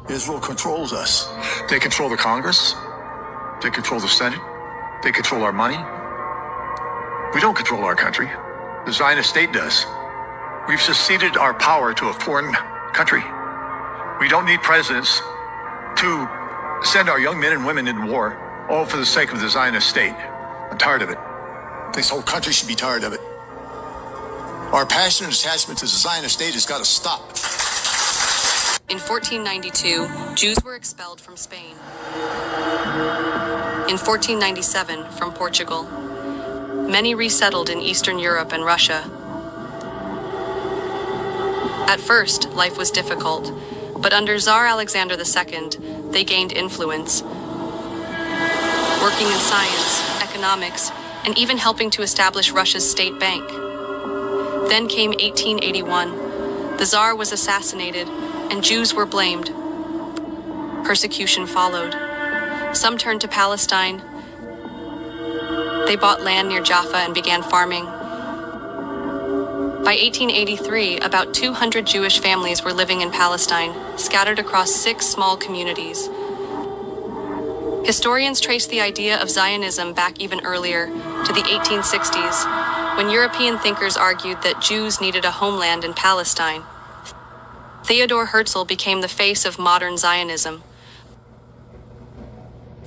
Israel controls us. They control the Congress. They control the Senate. They control our money. We don't control our country. The Zionist state does. We've ceded our power to a foreign country. We don't need presidents to send our young men and women into war, all for the sake of the Zionist state. I'm tired of it. This whole country should be tired of it. Our passionate attachment to the Zionist state has got to stop. In 1492, Jews were expelled from Spain. In 1497, from Portugal. Many resettled in Eastern Europe and Russia. At first, life was difficult, but under Tsar Alexander II, they gained influence, working in science, economics, and even helping to establish Russia's state bank. Then came 1881. The Tsar was assassinated, and Jews were blamed. Persecution followed. Some turned to Palestine. They bought land near Jaffa and began farming. By 1883, about 200 Jewish families were living in Palestine, scattered across 6 small communities. Historians trace the idea of Zionism back even earlier, to the 1860s, when European thinkers argued that Jews needed a homeland in Palestine. Theodor Herzl became the face of modern Zionism.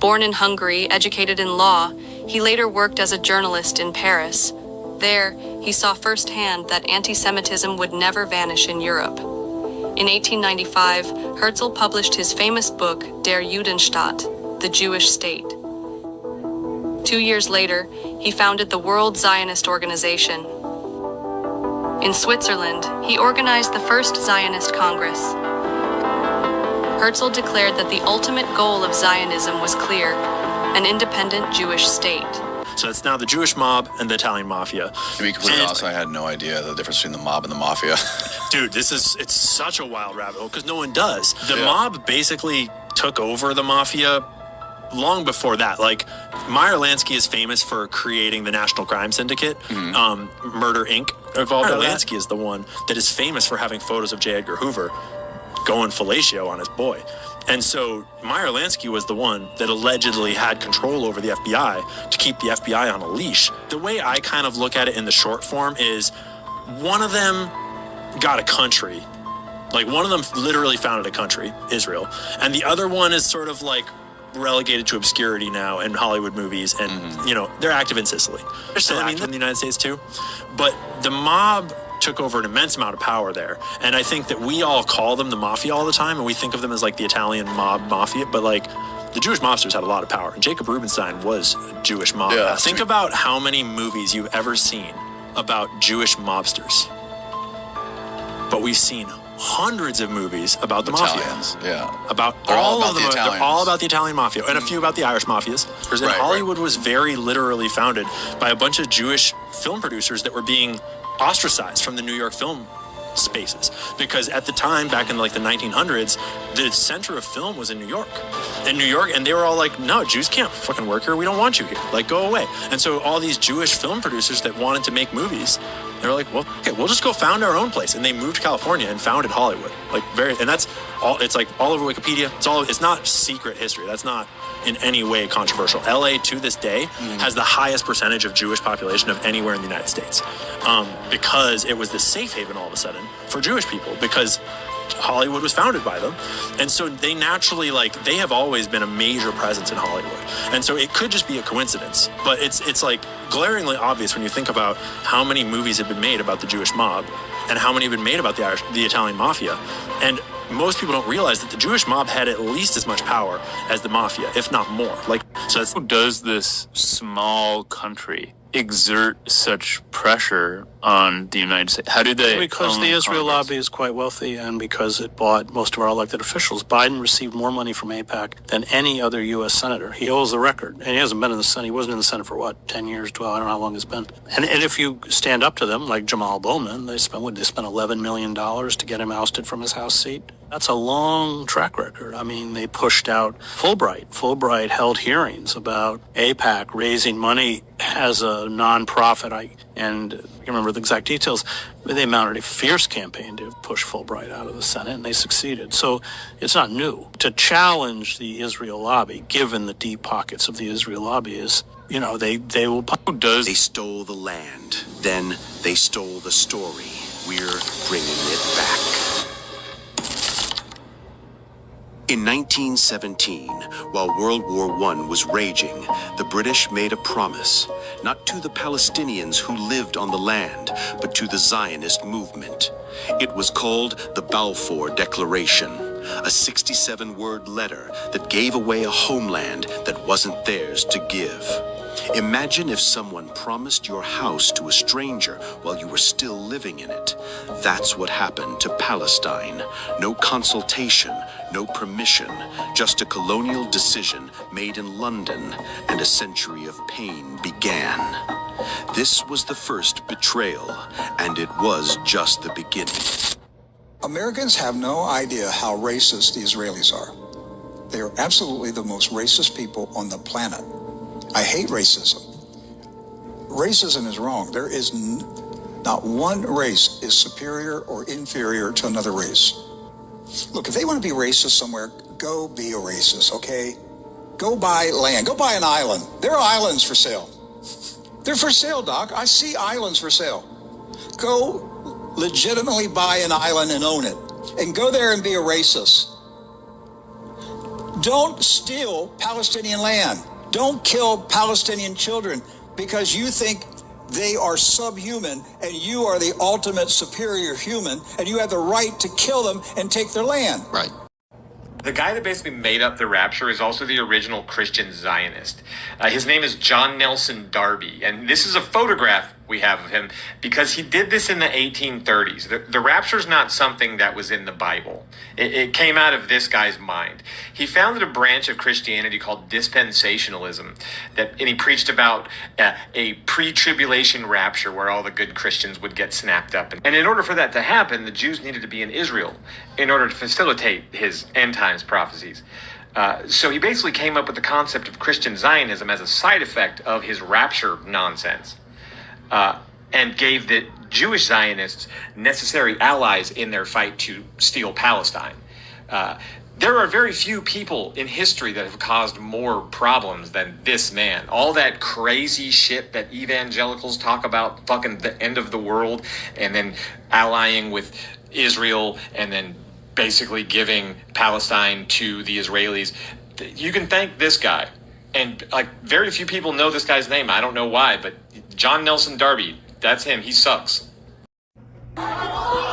Born in Hungary, educated in law, he later worked as a journalist in Paris. There, he saw firsthand that anti-Semitism would never vanish in Europe. In 1895, Herzl published his famous book, Der Judenstaat, The Jewish State. 2 years later, he founded the World Zionist Organization. In Switzerland, he organized the first Zionist Congress. Herzl declared that the ultimate goal of Zionism was clear, an independent Jewish state. So it's now the Jewish mob and the Italian mafia. To be completely honest, I had no idea the difference between the mob and the mafia. Dude, it's such a wild rabbit hole because no one does. The mob basically took over the mafia long before that. Like, Meyer Lansky is famous for creating the National Crime Syndicate, Murder Inc. Meyer Lansky is the one that is famous for having photos of J. Edgar Hoover going fellatio on his boy. And so Meyer Lansky was the one that allegedly had control over the FBI to keep the FBI on a leash. The way I kind of look at it in the short form is one of them got a country. Like, one of them literally founded a country, Israel. And the other one is sort of like relegated to obscurity now in Hollywood movies. And, you know, they're active in Sicily. They're still active in the United States too. But the mob took over an immense amount of power there. And I think that we all call them the mafia all the time, and we think of them as like the Italian mafia, but like the Jewish mobsters had a lot of power. And Jacob Rubinstein was a Jewish mob. Yeah, think about how many movies you've ever seen about Jewish mobsters. But we've seen hundreds of movies about the Italians, mafia. Yeah. They're all about the Italian mafia, and a few about the Irish mafias. And Hollywood was very literally founded by a bunch of Jewish film producers that were being ostracized from the New York film spaces, because at the time, back in like the 1900s, the center of film was in New York. And they were all like, no, Jews can't fucking work here. We don't want you here. Like, go away. And so all these Jewish film producers that wanted to make movies, they were like, well, okay, we'll just go found our own place. And they moved to California and founded Hollywood. And that's all. It's like all over Wikipedia. It's not secret history. That's not in any way controversial. LA to this day has the highest percentage of Jewish population of anywhere in the United States, because it was the safe haven all of a sudden for Jewish people, because Hollywood was founded by them. And so they naturally, they have always been a major presence in Hollywood. And so it could just be a coincidence, but it's like glaringly obvious when you think about how many movies have been made about the Jewish mob and how many have been made about the Italian mafia. And most people don't realize that the Jewish mob had at least as much power as the mafia, if not more. How does this small country exert such pressure on the United States? How do they? Because the Israel lobby is quite wealthy, and because it bought most of our elected officials. Biden received more money from AIPAC than any other U.S. senator. He holds the record, and he hasn't been in the Senate. He wasn't in the Senate for 10 years, 12, I don't know how long it's been. And if you stand up to them, like Jamal Bowman, they spent $11 million to get him ousted from his House seat. That's a long track record. I mean, they pushed out Fulbright. Fulbright held hearings about AIPAC raising money as a nonprofit. And you remember the exact details. They mounted a fierce campaign to push Fulbright out of the Senate, and they succeeded. So it's not new. To challenge the Israel lobby, given the deep pockets of the Israel lobby, is, they will... They stole the land. Then they stole the story. We're bringing it back. In 1917, while World War I was raging, the British made a promise, not to the Palestinians who lived on the land, but to the Zionist movement. It was called the Balfour Declaration, a 67-word letter that gave away a homeland that wasn't theirs to give. Imagine if someone promised your house to a stranger while you were still living in it. That's what happened to Palestine. No consultation, no permission, just a colonial decision made in London, and a century of pain began. This was the first betrayal, and it was just the beginning. Americans have no idea how racist the Israelis are. They are absolutely the most racist people on the planet. I hate racism. Racism is wrong. There is not one race is superior or inferior to another race. Look, if they want to be racist somewhere, go be a racist, okay? Go buy land. Go buy an island. There are islands for sale. They're for sale, Doc. I see islands for sale. Go legitimately buy an island and own it. And go there and be a racist. Don't steal Palestinian land. Don't kill Palestinian children because you think they are subhuman and you are the ultimate superior human and you have the right to kill them and take their land. Right. The guy that basically made up the rapture is also the original Christian Zionist. His name is John Nelson Darby, and this is a photograph we have of him because he did this in the 1830s. The rapture is not something that was in the Bible. It came out of this guy's mind. He founded a branch of Christianity called dispensationalism, and he preached about a pre-tribulation rapture where all the good Christians would get snapped up. And in order for that to happen, the Jews needed to be in Israel in order to facilitate his end times prophecies. So he basically came up with the concept of Christian Zionism as a side effect of his rapture nonsense. And gave the Jewish Zionists necessary allies in their fight to steal Palestine. There are very few people in history that have caused more problems than this man. All that crazy shit that evangelicals talk about, fucking the end of the world, and then allying with Israel, and then basically giving Palestine to the Israelis. You can thank this guy. And very few people know this guy's name. I don't know why, but John Nelson Darby, that's him. He sucks.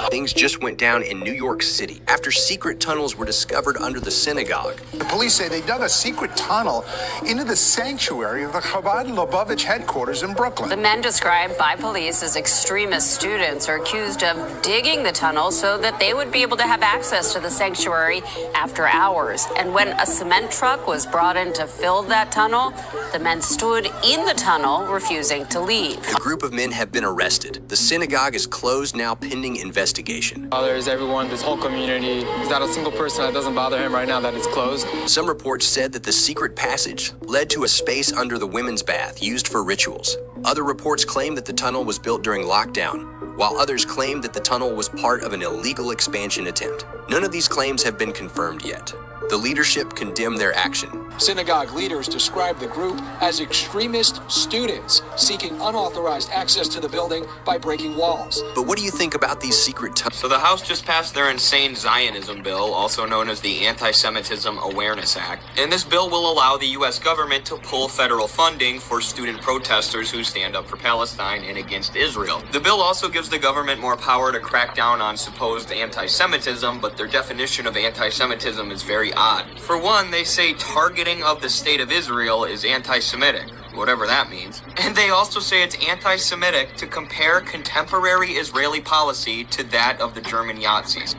Things just went down in New York City after secret tunnels were discovered under the synagogue. The police say they dug a secret tunnel into the sanctuary of the Chabad Lubavitch headquarters in Brooklyn. The men described by police as extremist students are accused of digging the tunnel so that they would be able to have access to the sanctuary after hours. And when a cement truck was brought in to fill that tunnel, the men stood in the tunnel, refusing to leave. A group of men have been arrested. The synagogue is closed now pending investigation. Bothers everyone, this whole community. There's not a single person that doesn't bother him right now that it's closed. Some reports said that the secret passage led to a space under the women's bath used for rituals. Other reports claim that the tunnel was built during lockdown, while others claim that the tunnel was part of an illegal expansion attempt. None of these claims have been confirmed yet. The leadership condemned their action. Synagogue leaders described the group as extremist students seeking unauthorized access to the building by breaking walls. But what do you think about these secret tunnels? So the House just passed their insane Zionism bill, also known as the Anti-Semitism Awareness Act. And this bill will allow the U.S. government to pull federal funding for student protesters who stand up for Palestine and against Israel. The bill also gives the government more power to crack down on supposed anti-Semitism, but their definition of anti-Semitism is very odd. For one, they say targeting of the state of Israel is anti-Semitic, whatever that means. And they also say it's anti-Semitic to compare contemporary Israeli policy to that of the German Nazis.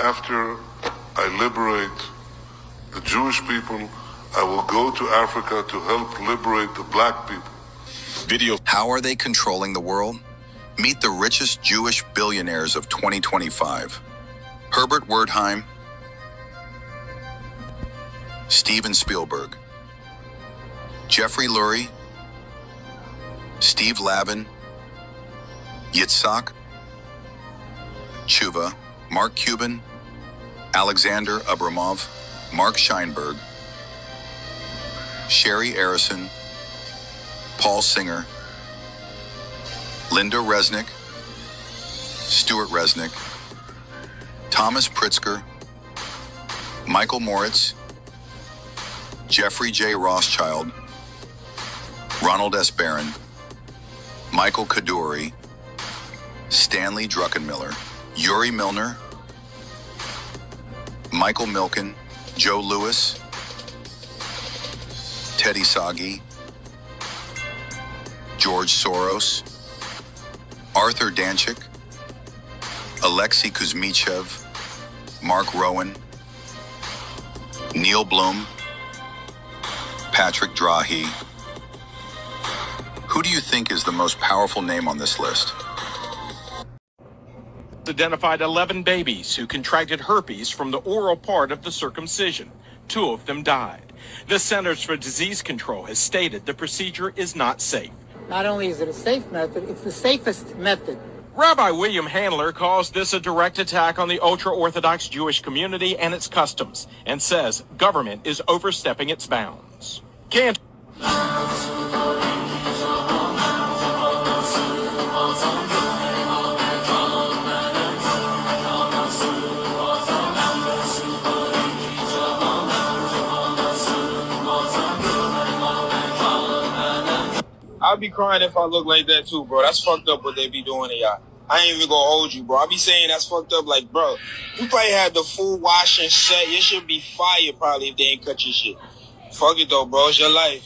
After I liberate the Jewish people, I will go to Africa to help liberate the black people. How are they controlling the world? Meet the richest Jewish billionaires of 2025. Herbert Wertheim, Steven Spielberg, Jeffrey Lurie, Steve Lavin, Yitzhak, Chuva, Mark Cuban, Alexander Abramov, Mark Scheinberg, Sherry Arison, Paul Singer, Linda Resnick, Stuart Resnick, Thomas Pritzker, Michael Moritz, Jeffrey J. Rothschild, Ronald S. Barron, Michael Kaduri, Stanley Druckenmiller, Yuri Milner, Michael Milken, Joe Lewis, Teddy Sagi, George Soros, Arthur Danchik, Alexei Kuzmichev, Mark Rowan, Neil Blum, Patrick Drahi. Who do you think is the most powerful name on this list? Identified 11 babies who contracted herpes from the oral part of the circumcision. 2 of them died. The Centers for Disease Control has stated the procedure is not safe. Not only is it a safe method, it's the safest method. Rabbi William Handler calls this a direct attack on the ultra-Orthodox Jewish community and its customs, and says government is overstepping its bounds. Can't I'd be crying if I look like that too, bro. That's fucked up what they be doing to y'all. I ain't even gonna hold you, bro. I be saying that's fucked up. Like, bro, you probably had the full washing set. Your shit be fire probably if they ain't cut your shit. Fuck it though, bro. It's your life.